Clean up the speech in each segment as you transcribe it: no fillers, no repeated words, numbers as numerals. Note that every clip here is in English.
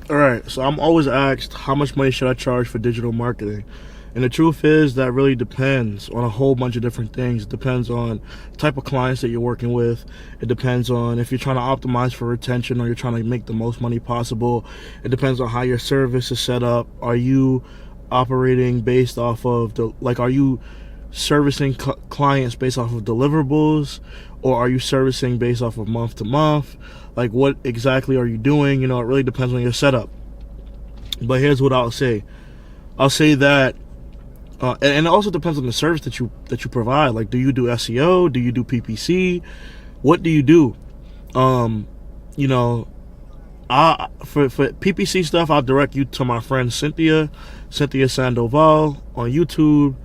All right, so I'm always asked how much money should I charge for digital marketing? And the truth is that really depends on a whole bunch of different things. It depends on the type of clients that you're working with. It depends on if you're trying to optimize for retention or you're trying to make the most money possible. It depends on how your service is set up. Are you operating based off of are you servicing clients based off of deliverables, or are you servicing based off of month to month? Like, what exactly are you doing? It really depends on your setup. But here's what I'll say that and it also depends on the service that you provide. Like, do you do SEO? Do you do PPC? What do you do? For PPC stuff, I'll direct you to my friend Cynthia Sandoval on YouTube.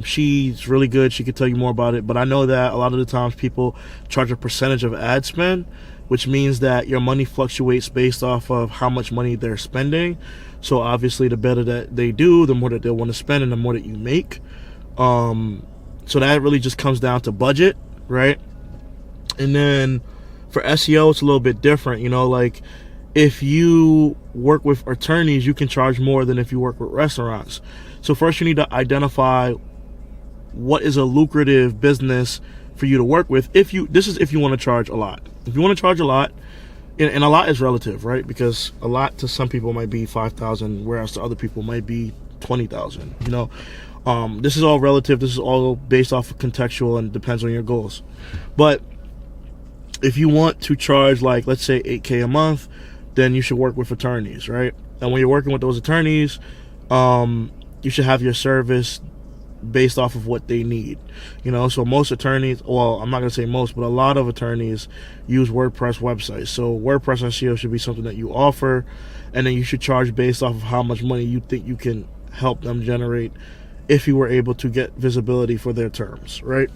She's really good. She could tell you more about it. But I know that a lot of the times people charge a percentage of ad spend, which means that your money fluctuates based off of how much money they're spending. So obviously, the better that they do, the more that they'll want to spend and the more that you make. So that really just comes down to budget, right? And then for SEO, it's a little bit different. Like, if you work with attorneys, you can charge more than if you work with restaurants. So first you need to identify what is a lucrative business for you to work with. This is if you want to charge a lot. If you want to charge a lot, and a lot is relative, right? Because a lot to some people might be $5,000, whereas to other people might be $20,000. This is all relative. This is all based off of contextual and depends on your goals. But if you want to charge, like, let's say $8K a month, then you should work with attorneys, right? And when you're working with those attorneys, you should have your service based off of what they need. So most attorneys, well, I'm not going to say most, but a lot of attorneys use WordPress websites. So WordPress SEO should be something that you offer, and then you should charge based off of how much money you think you can help them generate if you were able to get visibility for their terms, right?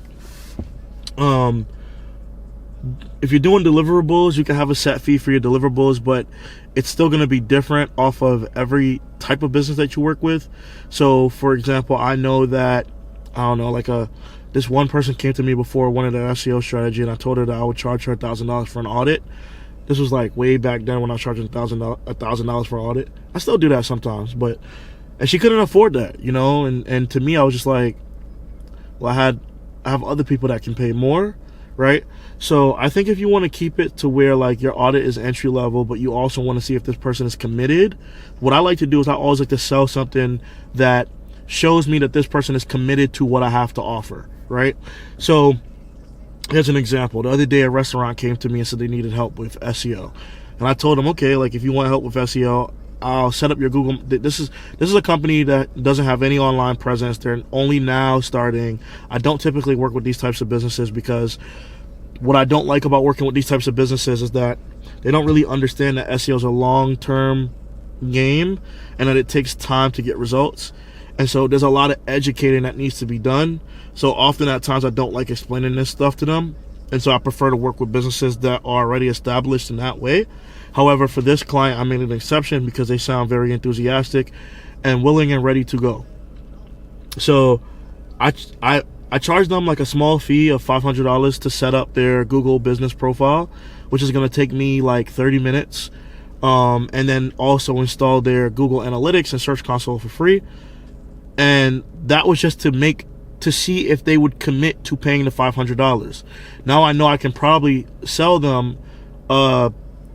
If you're doing deliverables, you can have a set fee for your deliverables, but it's still going to be different off of every type of business that you work with. So, for example, I know that, this one person came to me before, wanted an SEO strategy, and I told her that I would charge her $1,000 for an audit. This was like way back then when I was charging $1,000 for an audit. I still do that sometimes, and she couldn't afford that, and to me, I was just like, well, I have other people that can pay more, right? So I think if you want to keep it to where, like, your audit is entry level, but you also want to see if this person is committed, what I like to do is I always like to sell something that shows me that this person is committed to what I have to offer, right? So here's an example. The other day, a restaurant came to me and said they needed help with SEO, and I told them, okay, like, if you want help with SEO, I'll set up your Google. This is a company that doesn't have any online presence. They're only now starting. I don't typically work with these types of businesses because what I don't like about working with these types of businesses is that they don't really understand that SEO is a long-term game and that it takes time to get results. And so there's a lot of educating that needs to be done. So often at times I don't like explaining this stuff to them. And so I prefer to work with businesses that are already established in that way. However, for this client, I made an exception because they sound very enthusiastic and willing and ready to go. So I charged them like a small fee of $500 to set up their Google business profile, which is going to take me like 30 minutes. And then also install their Google Analytics and Search Console for free. And that was just to see if they would commit to paying the $500. Now I know I can probably sell them a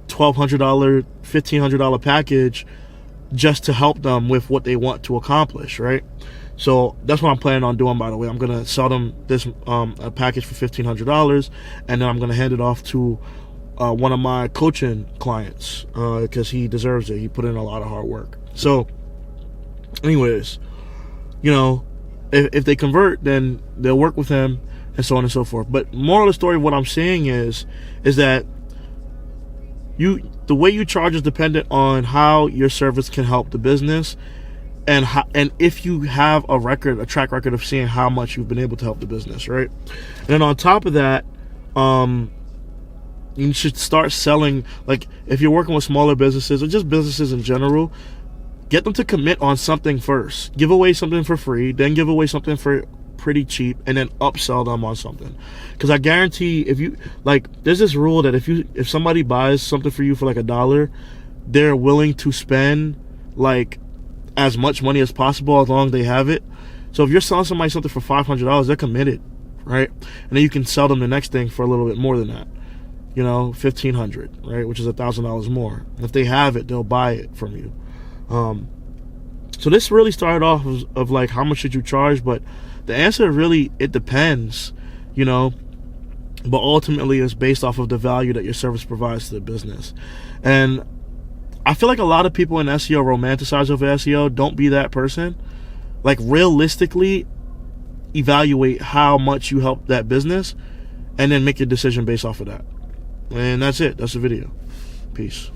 $1,200, $1,500 package just to help them with what they want to accomplish, right? So that's what I'm planning on doing, by the way. I'm going to sell them this a package for $1,500, and then I'm going to hand it off to one of my coaching clients because he deserves it. He put in a lot of hard work. So anyways, if they convert, then they'll work with him and so on and so forth. But moral of the story, what I'm saying is that the way you charge is dependent on how your service can help the business, and if you have a track record of seeing how much you've been able to help the business, right? And then on top of that, you should start selling, like, if you're working with smaller businesses or just businesses in general, get them to commit on something first. Give away something for free, then give away something for pretty cheap, and then upsell them on something. Because I guarantee, if you, like, there's this rule that if somebody buys something for you for like $1, they're willing to spend like as much money as possible as long as they have it. So if you're selling somebody something for $500, they're committed, right? And then you can sell them the next thing for a little bit more than that, you know, $1,500, right? Which is $1,000 more. If they have it, they'll buy it from you. So this really started off of like, how much should you charge? But the answer really, it depends, you know, but ultimately it's based off of the value that your service provides to the business. And I feel like a lot of people in SEO romanticize over SEO. Don't be that person. Like, realistically evaluate how much you help that business and then make your decision based off of that. And that's it. That's the video. Peace.